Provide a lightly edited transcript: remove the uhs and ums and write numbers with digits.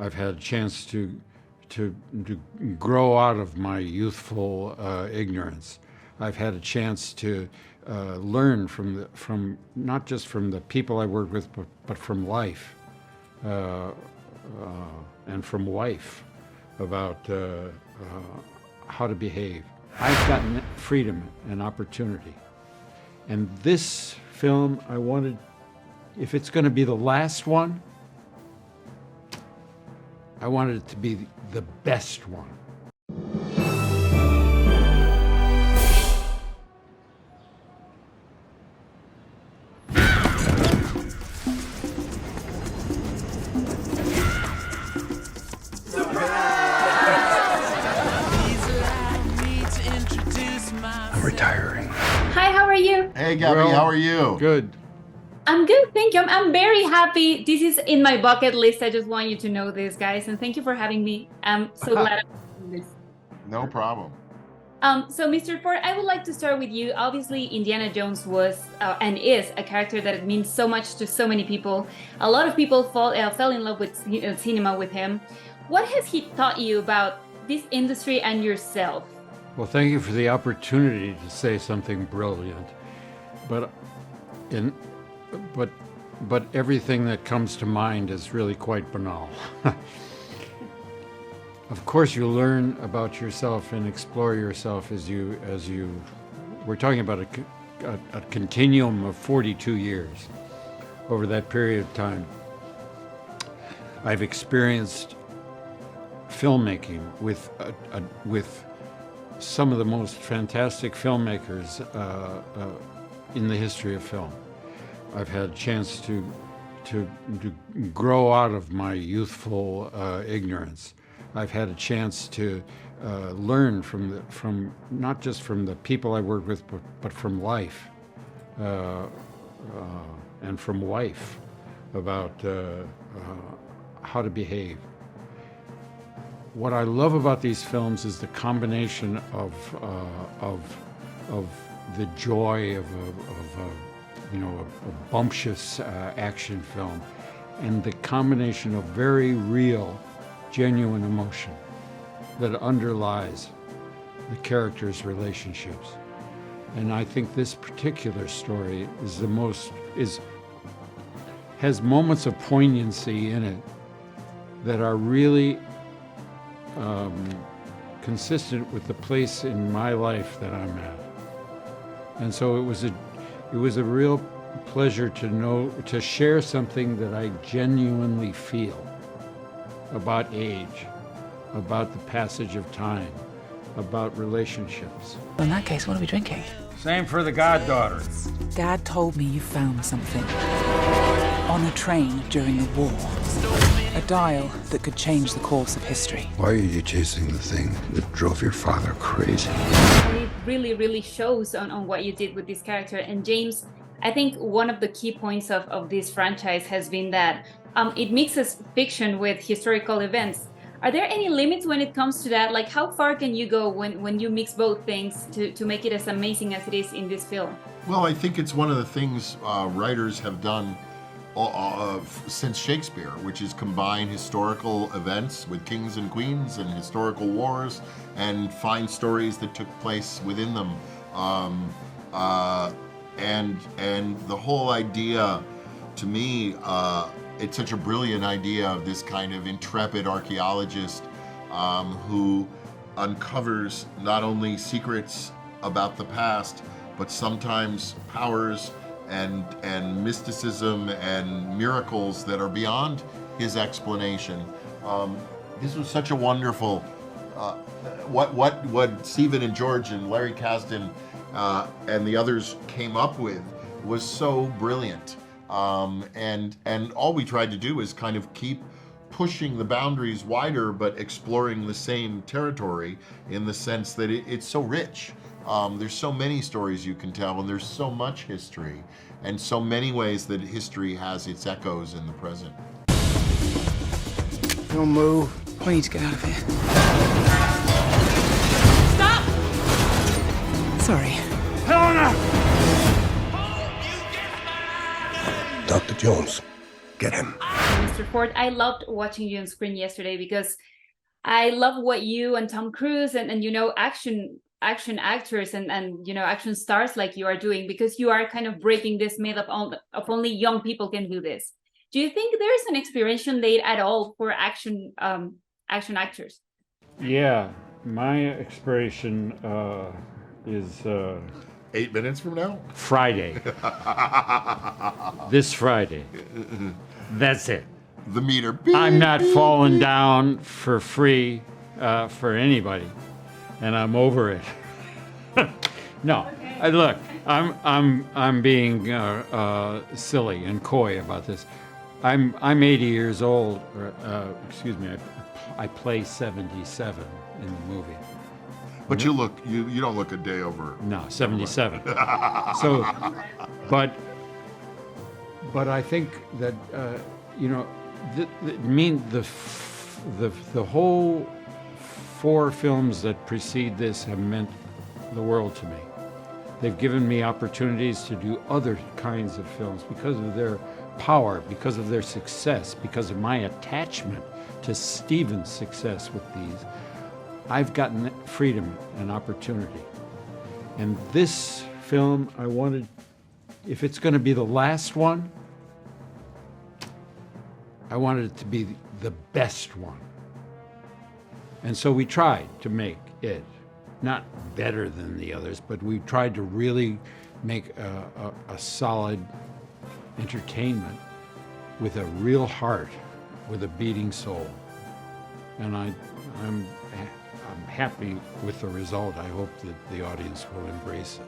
I've had a chance to grow out of my youthful ignorance. I've had a chance to learn from not just from the people I work with, but from life and from wife about how to behave. I've gotten freedom and opportunity. And this film, I wanted, if it's going to be the last one, I wanted it to be the best one. I'm retiring. Hi, how are you? Hey, Gabby, Well, how are you? Good. I'm good, thank you. I'm very happy. This is in my bucket list. I just want you to know this, guys, and thank you for having me. I'm so glad I'm doing this. No problem. So, Mr. Ford, I would like to start with you. Obviously, Indiana Jones was and is a character that means so much to so many people. A lot of people fell in love with cinema with him. What has he taught you about this industry and yourself? Well, thank you for the opportunity to say something brilliant. But everything that comes to mind is really quite banal. Of course, you learn about yourself and explore yourself as you. We're talking about a continuum of 42 years. Over that period of time, I've experienced filmmaking with some of the most fantastic filmmakers in the history of film. I've had a chance to grow out of my youthful ignorance. I've had a chance to learn from not just from the people I work with, but from life and from wife about how to behave. What I love about these films is the combination of the joy of a bumptious action film, and the combination of very real, genuine emotion that underlies the characters' relationships. And I think this particular story has moments of poignancy in it that are really consistent with the place in my life that I'm at. And so it was a real pleasure to share something that I genuinely feel about age, about the passage of time, about relationships. In that case, what are we drinking? Same for the goddaughter. Dad told me you found something on a train during the war. A dial that could change the course of history. Why are you chasing the thing that drove your father crazy? And it really, really shows on what you did with this character. And James, I think one of the key points of this franchise has been that it mixes fiction with historical events. Are there any limits when it comes to that? Like, how far can you go when you mix both things to make it as amazing as it is in this film? Well, I think it's one of the things writers have done since Shakespeare, which is combine historical events with kings and queens and historical wars and find stories that took place within them. And the whole idea, to me, it's such a brilliant idea of this kind of intrepid archaeologist who uncovers not only secrets about the past, but sometimes powers and mysticism and miracles that are beyond his explanation. This was such a wonderful, what Stephen and George and Larry Kasdan and the others came up with was so brilliant. And all we tried to do is kind of keep pushing the boundaries wider, but exploring the same territory in the sense that it's so rich. There's so many stories you can tell, and there's so much history, and so many ways that history has its echoes in the present. Don't move. We need to get out of here. Stop! Sorry. Dr. Jones. Get him. Mr. Ford, I loved watching you on screen yesterday because I love what you and Tom Cruise and action actors and action stars like you are doing, because you are kind of breaking this myth of only young people can do this. Do you think there is an expiration date at all for action actors? Yeah, my expiration is 8 minutes from now? Friday. This Friday. That's it. The meter. Beep, I'm not beep, falling beep. down for free for anybody, and I'm over it. No, look, I'm being silly and coy about this. I'm 80 years old. Excuse me. I play 77 in the movie. But you don't look a day over. No, 77. So, but I think that the whole 4 films that precede this have meant the world to me. They've given me opportunities to do other kinds of films because of their power, because of their success, because of my attachment to Steven's success with these. I've gotten freedom and opportunity. And this film, I wanted, if it's going to be the last one, I wanted it to be the best one. And so we tried to make it not better than the others, but we tried to really make a solid entertainment with a real heart, with a beating soul. And I'm happy with the result. I hope that the audience will embrace it.